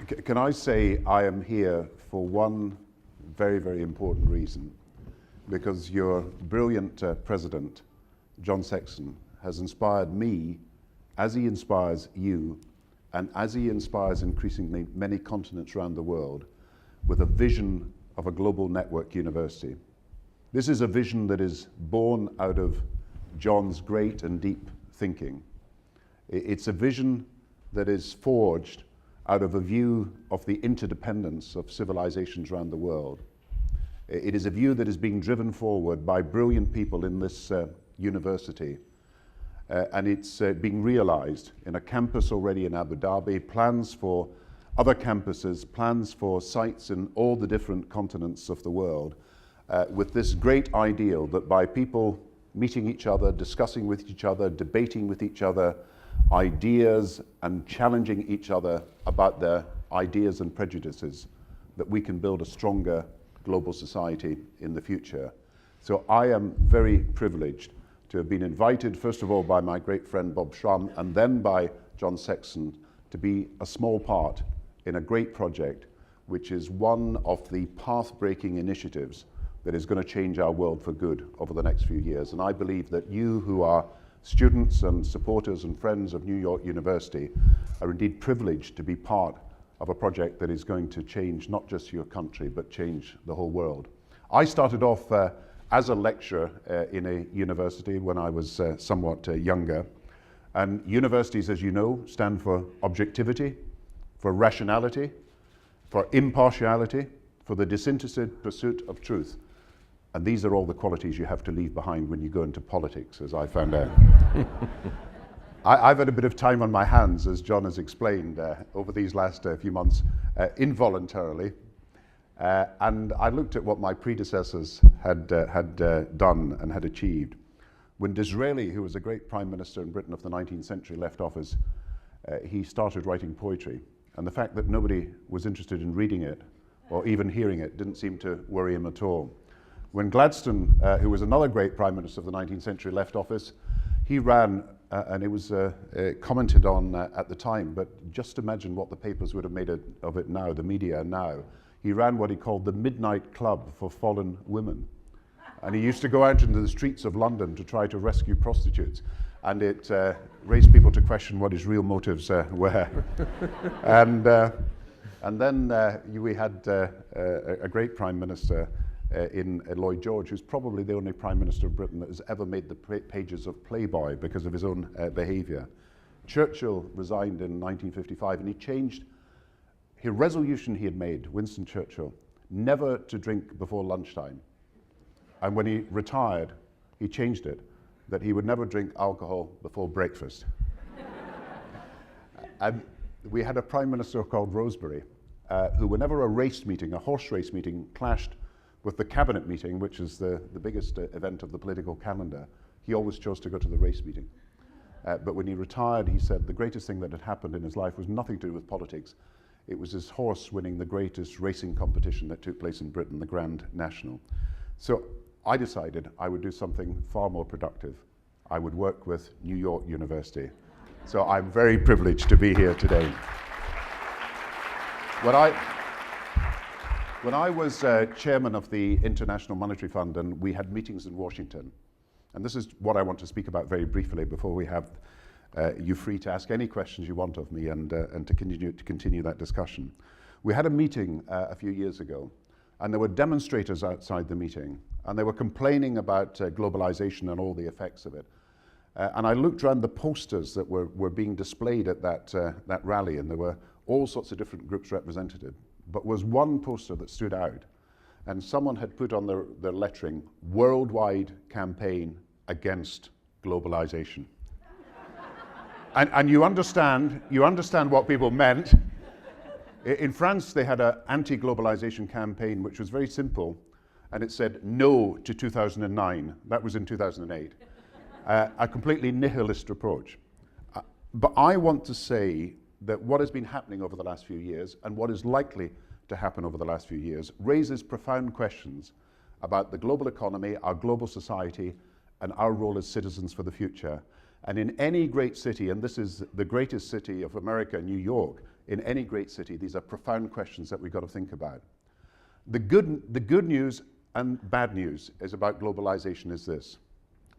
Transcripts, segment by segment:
Can I say I am here for one very, very important reason? Because your brilliant president, John Sexton, has inspired me, as he inspires you, and as he inspires increasingly many continents around the world, with a vision of a global network university. This is a vision that is born out of John's great and deep thinking. It's a vision that is forged out of a view of the interdependence of civilizations around the world. It is a view that is being driven forward by brilliant people in this university. And it's being realized in a campus already in Abu Dhabi, plans for other campuses, plans for sites in all the different continents of the world, with this great ideal that by people meeting each other, discussing with each other, debating with each other, ideas and challenging each other about their ideas and prejudices, that we can build a stronger global society in the future. So I am very privileged to have been invited, first of all, by my great friend Bob Schramm, and then by John Sexton, to be a small part in a great project, which is one of the path-breaking initiatives that is going to change our world for good over the next few years. And I believe that you, who are students and supporters and friends of New York University, are indeed privileged to be part of a project that is going to change not just your country, but change the whole world. I started off as a lecturer in a university when I was somewhat younger. And universities, as you know, stand for objectivity, for rationality, for impartiality, for the disinterested pursuit of truth. And these are all the qualities you have to leave behind when you go into politics, as I found out. I've had a bit of time on my hands, as John has explained, over these last few months, involuntarily. And I looked at what my predecessors had done and had achieved. When Disraeli, who was a great prime minister in Britain of the 19th century, left office, he started writing poetry. And the fact that nobody was interested in reading it or even hearing it didn't seem to worry him at all. When Gladstone, who was another great prime minister of the 19th century, left office, he ran, and it was commented on at the time, but just imagine what the papers would have made of it now, the media now. He ran what he called the Midnight Club for Fallen Women. And he used to go out into the streets of London to try to rescue prostitutes. And it raised people to question what his real motives were. And then we had a great prime minister in Lloyd George, who's probably the only prime minister of Britain that has ever made the pages of Playboy because of his own behavior. Churchill resigned in 1955, and he changed his resolution he had made, Winston Churchill, never to drink before lunchtime. And when he retired, he changed it, that he would never drink alcohol before breakfast. And we had a prime minister called Rosebery, who whenever a race meeting, a horse race meeting, clashed with the cabinet meeting, which is the biggest event of the political calendar, he always chose to go to the race meeting. But when he retired, he said the greatest thing that had happened in his life was nothing to do with politics. It was his horse winning the greatest racing competition that took place in Britain, the Grand National. So I decided I would do something far more productive. I would work with New York University. So I'm very privileged to be here today. When I was chairman of the International Monetary Fund, and we had meetings in Washington, and this is what I want to speak about very briefly before we have you free to ask any questions you want of me and to continue that discussion. We had a meeting a few years ago, and there were demonstrators outside the meeting, and they were complaining about globalization and all the effects of it. And I looked around the posters that were being displayed at that rally, and there were all sorts of different groups represented. But was one poster that stood out, and someone had put on their lettering, "Worldwide Campaign Against Globalization." and you understand what people meant. In France, they had an anti-globalization campaign, which was very simple, and it said no to 2009. That was in 2008. A completely nihilist approach. But I want to say that what has been happening over the last few years, and what is likely to happen over the last few years, raises profound questions about the global economy, our global society, and our role as citizens for the future. And in any great city, and this is the greatest city of America, New York, in any great city. These are profound questions that we've got to think about. The good news and bad news is about globalization is this.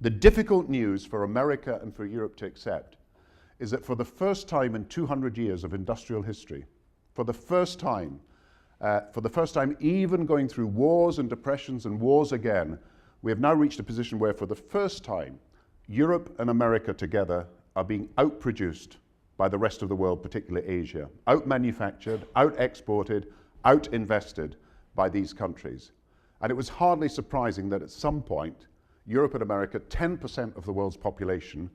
The difficult news for America and for Europe to accept is that for the first time in 200 years of industrial history, for the first time even going through wars and depressions and wars again, we have now reached a position where for the first time, Europe and America together are being outproduced by the rest of the world, particularly Asia, out-manufactured, out-exported, out-invested by these countries. And it was hardly surprising that at some point, Europe and America, 10% of the world's population,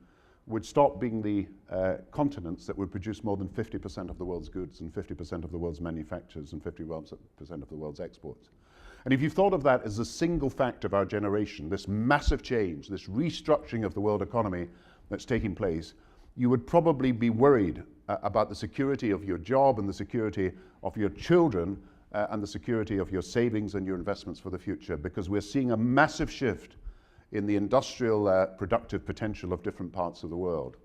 would stop being the continents that would produce more than 50% of the world's goods and 50% of the world's manufactures and 50% of the world's exports. And if you've thought of that as the single fact of our generation, this massive change, this restructuring of the world economy that's taking place, you would probably be worried about the security of your job and the security of your children and the security of your savings and your investments for the future, because we're seeing a massive shift in the industrial productive potential of different parts of the world.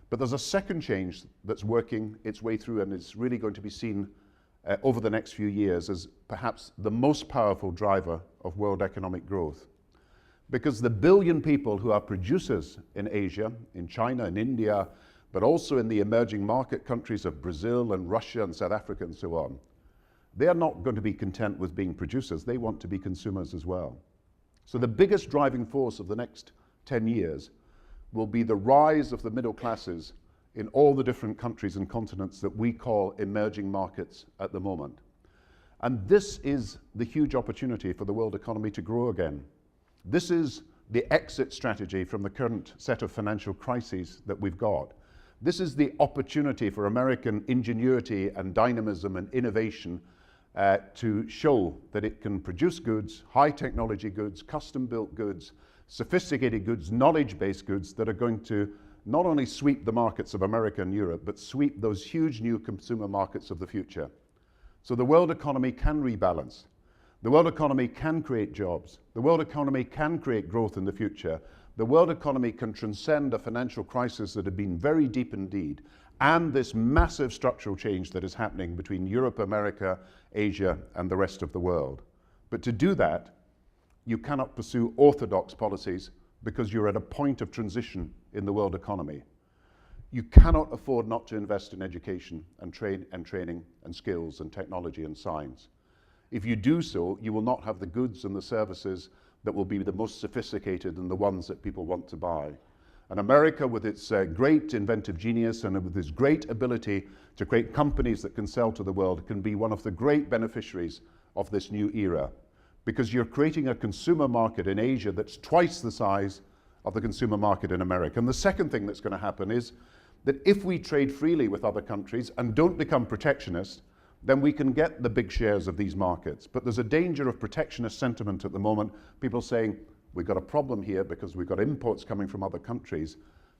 But there's a second change that's working its way through and is really going to be seen over the next few years as perhaps the most powerful driver of world economic growth. Because the billion people who are producers in Asia, in China and India, but also in the emerging market countries of Brazil and Russia and South Africa and so on, they are not going to be content with being producers. They want to be consumers as well. So the biggest driving force of the next 10 years will be the rise of the middle classes in all the different countries and continents that we call emerging markets at the moment. And this is the huge opportunity for the world economy to grow again. This is the exit strategy from the current set of financial crises that we've got. This is the opportunity for American ingenuity and dynamism and innovation to show that it can produce goods, high technology goods, custom-built goods, sophisticated goods, knowledge-based goods that are going to not only sweep the markets of America and Europe, but sweep those huge new consumer markets of the future. So the world economy can rebalance. The world economy can create jobs. The world economy can create growth in the future. The world economy can transcend a financial crisis that had been very deep indeed, and this massive structural change that is happening between Europe, America, Asia, and the rest of the world. But to do that, you cannot pursue orthodox policies because you're at a point of transition in the world economy. You cannot afford not to invest in education and training and skills and technology and science. If you do so, you will not have the goods and the services that will be the most sophisticated and the ones that people want to buy. And America, with its great inventive genius and with its great ability to create companies that can sell to the world, can be one of the great beneficiaries of this new era. Because you're creating a consumer market in Asia that's twice the size of the consumer market in America. And the second thing that's going to happen is that if we trade freely with other countries and don't become protectionist, then we can get the big shares of these markets. But there's a danger of protectionist sentiment at the moment, people saying, we've got a problem here because we've got imports coming from other countries.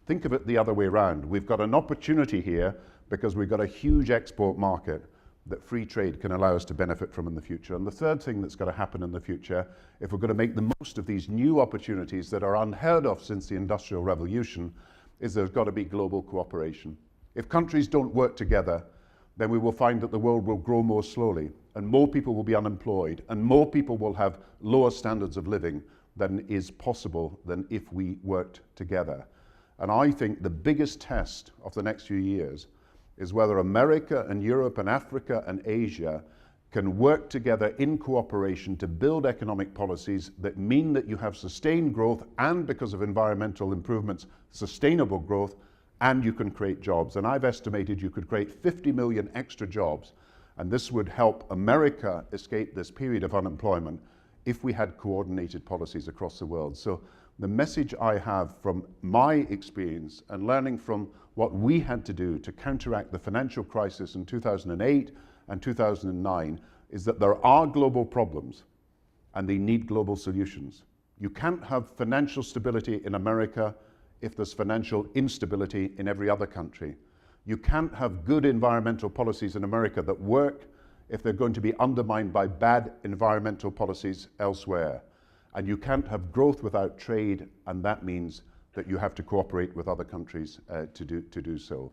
Think of it the other way around. We've got an opportunity here because we've got a huge export market that free trade can allow us to benefit from in the future. And the third thing that's going to happen in the future, if we're going to make the most of these new opportunities that are unheard of since the Industrial Revolution, is there's got to be global cooperation. If countries don't work together, then we will find that the world will grow more slowly, and more people will be unemployed, and more people will have lower standards of living than is possible than if we worked together. And I think the biggest test of the next few years is whether America and Europe and Africa and Asia can work together in cooperation to build economic policies that mean that you have sustained growth and, because of environmental improvements, sustainable growth, and you can create jobs. And I've estimated you could create 50 million extra jobs, and this would help America escape this period of unemployment if we had coordinated policies across the world. So the message I have from my experience and learning from what we had to do to counteract the financial crisis in 2008 and 2009 is that there are global problems and they need global solutions. You can't have financial stability in America if there's financial instability in every other country. You can't have good environmental policies in America that work if they're going to be undermined by bad environmental policies elsewhere. And you can't have growth without trade, and that means that you have to cooperate with other countries to do so.